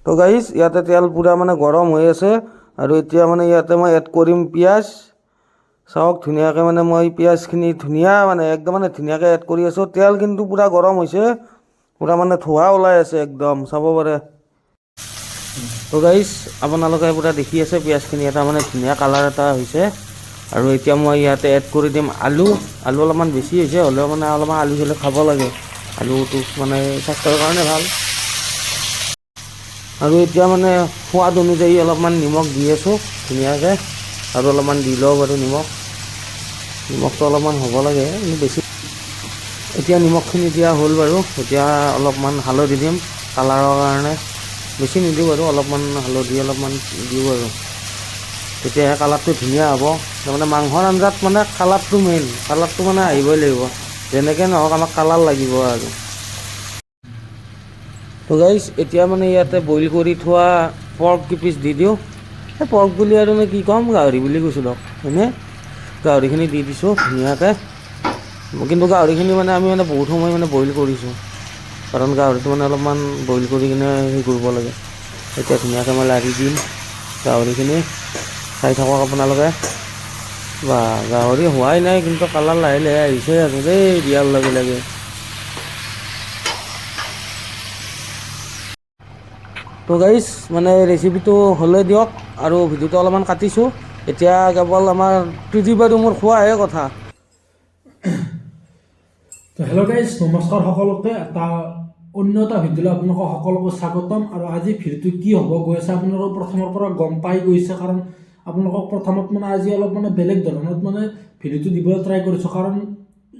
তো গাইজ ইয়াতে তেল পূৰা মানে গৰম হৈ আছে আৰু এতিয়া মানে ইয়াতে মই এড কৰিম পিঁয়াজ। চাওক ধুনীয়াকৈ মানে মই পিঁয়াজখিনি ধুনীয়া মানে একদম মানে ধুনীয়াকৈ এড কৰি আছোঁ। তেল কিন্তু পূৰা গৰম হৈছে, পূৰা মানে ধোঁৱা ওলাই আছে একদম, চাব পাৰে। তো গাইজ আপোনালোকে পূৰা দেখি আছে পিঁয়াজখিনি এটা মানে ধুনীয়া কালাৰ এটা হৈছে। আৰু এতিয়া মই ইয়াতে এড কৰি দিম আলু। আলু অলপমান বেছি হৈছে, হ'লেও মানে অলপমান আলু চালু খাব লাগে, আলুটো মানে স্বাস্থ্যৰ কাৰণে ভাল। আৰু এতিয়া মানে সোৱাদ অনুযায়ী অলপমান নিমখ দি আছোঁ ধুনীয়াকৈ, আৰু অলপমান দি লওঁ বাৰু নিমখটো অলপমান হ'ব লাগে, কিন্তু বেছি। এতিয়া নিমখখিনি দিয়া হ'ল বাৰু। এতিয়া অলপমান হালধি দিম কালাৰৰ কাৰণে, বেছি নিদিওঁ বাৰু, অলপমান হালধি অলপমান দিওঁ আৰু, তেতিয়াহে কালাৰটো ধুনীয়া হ'ব। তাৰমানে মাংসৰ আঞ্জাত মানে কালাৰটো মেইন, কালাৰটো মানে আহিবই লাগিব, যেনেকৈ নহওক আমাক কালাৰ লাগিব আৰু। তো গাইজ এতিয়া মানে ইয়াতে বইল কৰি থোৱা পৰ্ক কিপিচ দি দিওঁ। এই পৰ্ক বুলি আৰু মই কি ক'ম, গাহৰি বুলি কৈছোঁ দিয়ক, হয়নে? গাহৰিখিনি দি দিছোঁ ধুনীয়াকৈ। কিন্তু গাহৰিখিনি মানে আমি মানে বহুত সময় মানে বইল কৰিছোঁ, কাৰণ গাহৰিটো মানে অলপমান বইল কৰি কিনে হেৰি কৰিব লাগে। এতিয়া ধুনীয়াকৈ মই লাৰি দিম গাহৰিখিনি, চাই থাকক আপোনালোকে। বা গাহৰি হোৱাই নাই, কিন্তু কালাৰ লাহে লাহে আহিছে আৰু দেই দিয়াৰ লগে লগে। তো গাইজ মানে ৰেচিপিটো হ'লে দিয়ক, আৰু ভিডিঅ'টো অলপমান কাটিছোঁ। এতিয়া কেৱল আমাৰ ত্ৰিদীপ আৰু মোৰ খোৱাহে কথা। তো হেল্ল' গাইজ, নমস্কাৰ সকলোকে। অন্য এটা ভিডিঅ'লৈ আপোনালোকক সকলোকে স্বাগতম। আৰু আজি ভিডিঅ'টো কি হ'ব গৈ আছে আপোনালোকক প্ৰথমৰ পৰা গম পাই গৈছে, কাৰণ আপোনালোকক প্ৰথমত মানে আজি অলপ মানে বেলেগ ধৰণত মানে ভিডিঅ'টো দিবলৈ ট্ৰাই কৰিছোঁ। কাৰণ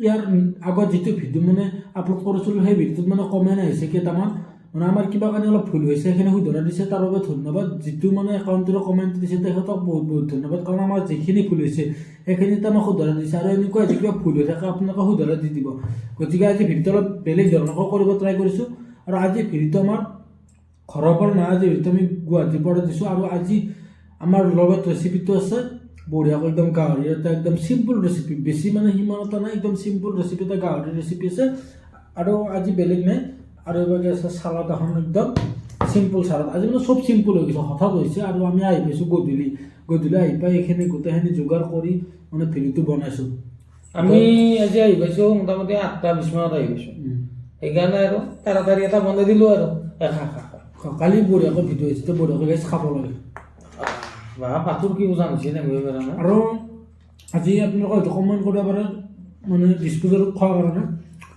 ইয়াৰ আগত যিটো ভিডিঅ' মানে আপলোড কৰিছিলোঁ, সেই ভিডিঅ'টোত মানে কমেণ্ট আহিছে কেইটামান, মানে আমাৰ কিবা কাৰণে অলপ ভুল হৈছে, সেইখিনি শুধৰাই দিছে, তাৰ বাবে ধন্যবাদ। যিটো মানে একাউণ্টৰ কমেণ্ট দিছে তেখেতক বহুত বহুত ধন্যবাদ, কাৰণ আমাৰ যিখিনি ভুল হৈছে সেইখিনিত আমাক শুধৰাই দিছে। আৰু এনেকুৱা যে কিবা ভুল হৈ থাকে আপোনালোকে শুধৰাই দি দিব। গতিকে আজি ভিডিঅ'টো অলপ বেলেগ ধৰণকৈ কৰিব ট্ৰাই কৰিছোঁ। আৰু আজি ভিডিঅ'টো আমাৰ ঘৰৰ পৰা নাই, আজি ভিডিঅ'টো আমি গুৱাহাটীৰ পৰা দিছোঁ। আৰু আজি আমাৰ লগত ৰেচিপিটো আছে বঢ়িয়াকৈ একদম গাহৰি এটা, একদম চিম্পুল ৰেচিপি, বেছি মানে সিমান এটা নাই, একদম চিম্পুল ৰেচিপি এটা, গাহৰিৰ ৰেচিপি আছে। আৰু আজি বেলেগ নাই, আৰু এইভাগে আছে চালাড এখন, একদম চিম্পুল চালাড। আজি মানে চব চিম্পুল হৈ গৈছে, হঠাৎ হৈছে। আৰু আমি আহি পাইছোঁ গধূলি আহি পাই এইখিনি গোটেইখিনি যোগাৰ কৰি মানে ভিডিঅ'টো বনাইছোঁ। আমি আজি আহি পাইছোঁ মোটামুটি 8:20 মানত আহি পাইছোঁ, সেইকাৰণে আৰু তাড়াতাড়ি এটা বনাই দিলোঁ আৰু কালি বঢ়িয়াকৈ ভিডিঅ' আহিছে, বঢ়িয়াকৈ গাইজ খাব লাগে। বা পাতুৰ কি উজান হৈছে নেকি পাৰে না। আৰু আজি আপোনালোকে হয়তো কমেণ্ট কৰিব পাৰে মানে ডিছপ'জেল খোৱাৰ কাৰণে,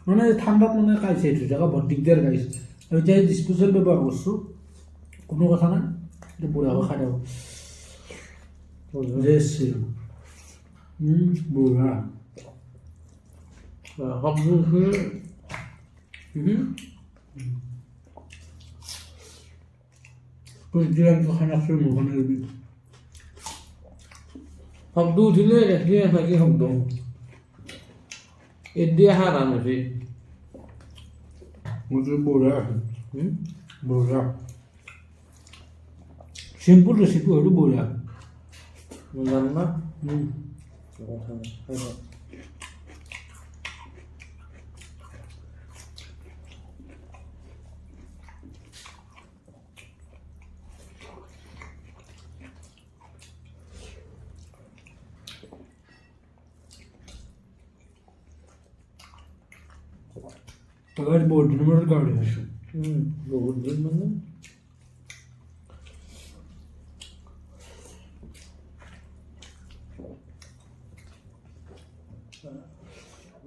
মানে ঠাণ্ডাত মানে কাইছে এইটো জেগা বৰ দিগদাৰ গাইছে। আৰু এতিয়া ডিছপ'জেল ব্যৱহাৰ কৰিছোঁ, কোনো কথা নাই, এতিয়া বঢ়িয়াকৈ খাই থাকোঁ। বঢ়িয়া শব্দ উঠিলে দেখি নাকি শব্দ এতিয়া হাত আনছি বঢ়িয়া বঢ়িয়া চিম্পুল ৰেচিপি হয়তো বঢ়িয়া জানো না। বহুত দিনৰ মূৰত গাহৰি খাইছোঁ। বহুত দিন মানে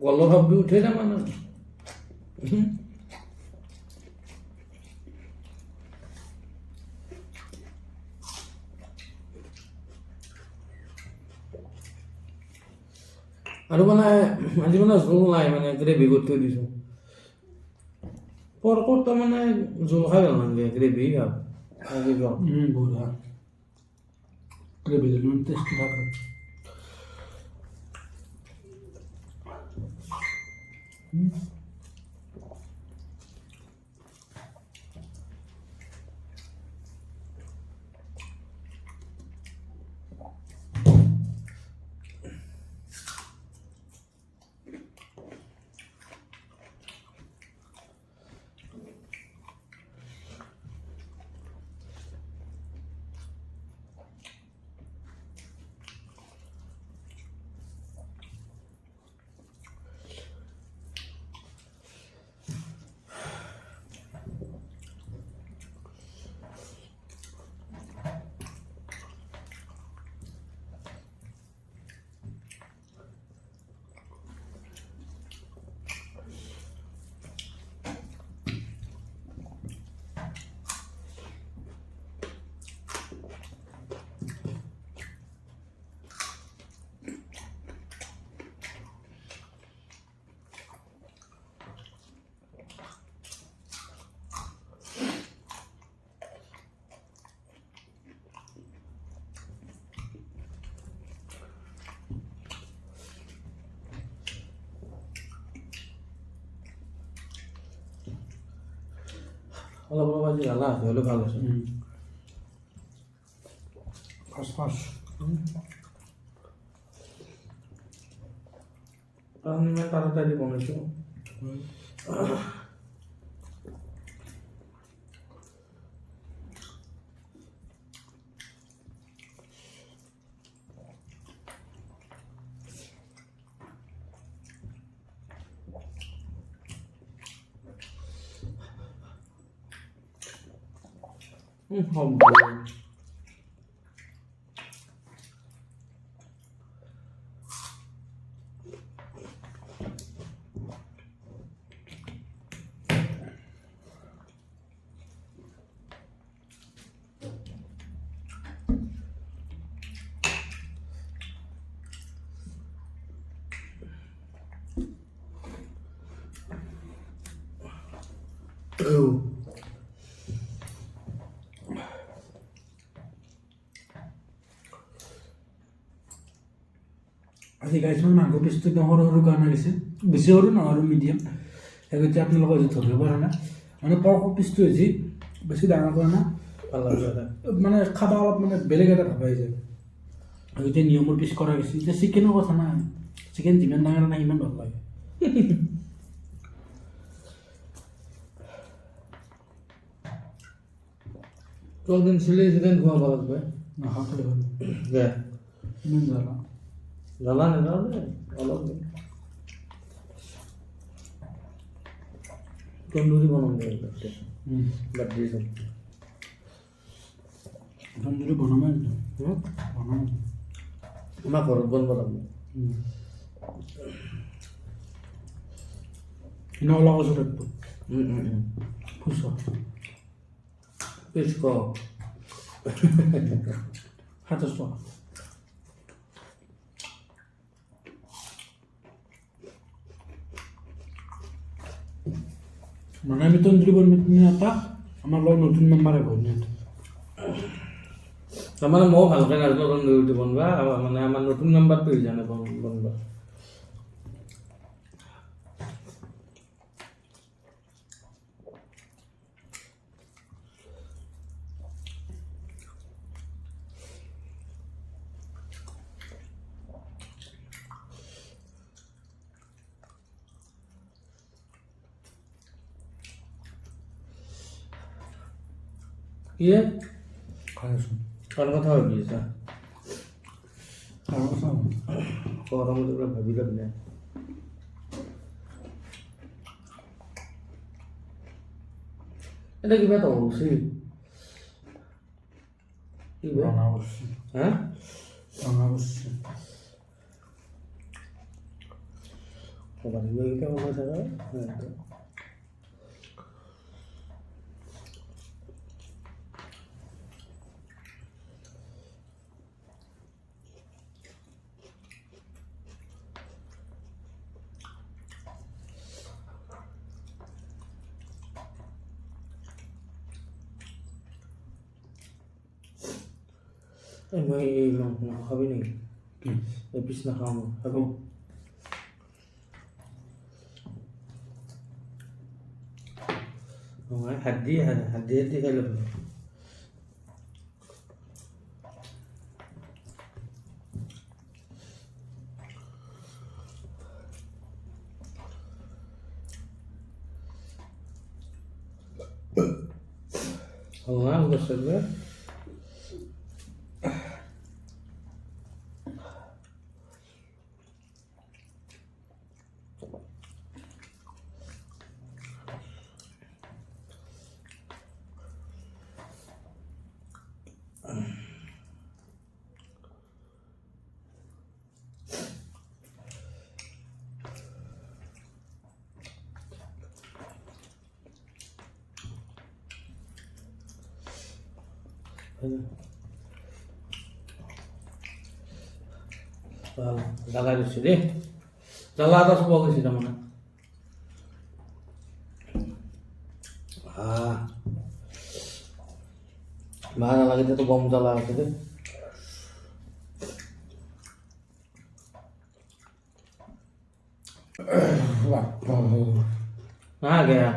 গলৰ শব্দ উঠে না মানে আৰু মানে আজি মানে জোল নাই, মানে গ্ৰেভি কৰি থৈ দিছোঁ। পৰ্কত মানে জোল খাই ভাল নালাগে, গ্ৰেভি খাওঁ। বঢ়িয়া গ্ৰেভি মানে টেষ্টি থাকে। অলপ অলপ আজি জ্বালা আছে হ'লে ভাল আছে ফাৰ্ষ্ট ফাৰ্ষ্ট কাৰণ ইমান তাড়াতাড়ি বনাইছোঁ হ'ব আজি গাইছ মই মাংস পিচটো একদম সৰু সৰু কাৰণে গৈছে বেছি সৰু নহয় আৰু মিডিয়াম সেইগতে আপোনালোকে যদি ধৰিব পৰা নাই মানে পৰ্ক পিচটো হৈছে বেছি ডাঙৰ কৰা নাই ভাল লাগে মানে খাবা অলপ মানে বেলেগ এটা ভাব আহি যায় এতিয়া নিয়মৰ পিচ কৰা গৈছে এতিয়া চিকেনৰ কথা নাই চিকেন যিমান ডাঙৰ নাই সিমান ভাল লাগে তোক দিন চিলি চিকেন খুৱাব লাগব নাখাওঁতে হ'ল দে ইমান জ্বালা জ্বালা নেযাওঁ অলপ তন্দুৰী বনাম দে বাদ দিছোঁ তন্দুৰী বনামেই বনাম আমাৰ ঘৰত বনাব লাগিব নলা কচুৰ একটো ফুচ পিছ ক 27 টকা মানে আমি তন্দুৰী বনাই এটা আমাৰ লগত নতুন মেম্বাৰে বনাই তাৰমানে ময়ো ভালকৈ নাজানো তন্দুৰী বনোৱা মানে আমাৰ নতুন নাম্বাৰটো হৈ জানে বনোৱা কি খাই আছোঁ কাৰ কথা ভাবি আছা আৰু কথা গৰমত এইবিলাক ভাবি লাভ নাই এটা কিবা এটা হৈছে কিবা ৰঙা কৰিছে হা ৰঙা কৰিছে ক'ৰবাত কিবা হ'ব চাগে মই এই খাবি নেকি এই পিছ নাখাওঁ মই খাবি হাত দিয়ে খাই ল'ব বস্তু ভাল জ্বালা গৈছে দেই জ্বালা এটা চুব গৈছে তাৰমানে ভাল নালাগে তো বম জ্বালা আছে দেই वाह आ गया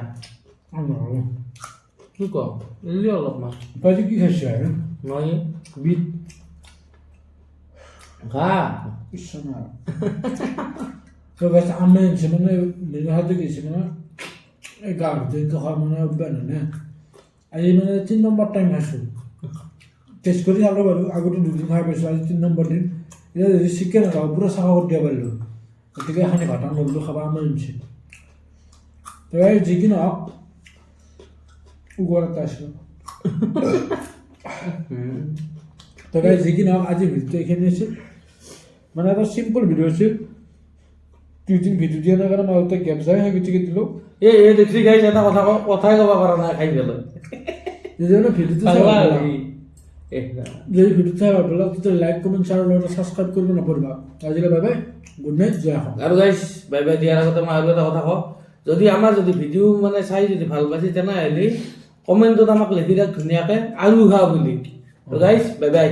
কি ক এলি অলপমান আজি কি খাইছে আৰু মই বিট খা ইছনা তো গাইছ আমি আনিছে মানে নিজৰ হাতে গৈছে মানে এই গাঁৱতে খোৱা মানে অভ্যাস নাই না আজি মানে 3 নম্বৰ টাইম খাইছোঁ টেষ্ট কৰি চালোঁ বাৰু আগতে দুদিন খাই পাইছোঁ আজি 3 নম্বৰ দিন এতিয়া যদি চিকেন খাওঁ পুৰা চাফা কৰি দিব পাৰিলোঁ গতিকে এখানি ভাত নললোঁ খাব আমাৰ আনিছে তো এই যি কি নহওক উগৰ এটা আছিল তো গাইছ যি কি নহওক আজি ভিডিঅ'টো এইখিনি আছিল মানে এটা চিম্পল ভিডিঅ' আছিল 2 দিন ভিডিঅ' দিয়া নাই কাৰণে মাজতে গেপ যায় সেই গতিকে দিলোঁ এই দেখি গাইছ এটা কথাই ক'ব পৰা নাই খাই পেলাই যেনে ভিডিঅ'টো চাই পাগলা ভাল হলি। যদি ভিডিঅ'টো চাই ভাল পালা তেতিয়া লাইক কমেণ্ট শ্বেয়াৰ লগতে ছাবস্ক্ৰাইব কৰিব নকৰিবা আজিলৈ বাই বাই গুড নাইট জয় অসম আৰু গাইছ বাই বাই দিয়াৰ আগতে মই আৰু এটা কথা কওঁ যদি আমাৰ যদি ভিডিঅ' মানে চাই যদি ভাল পাইছে তেনেহ'লে কমেণ্টত আমাক লিখি দিয়ক ধুনীয়াকৈ আৰু খা বুলি গাইছ বাই বাই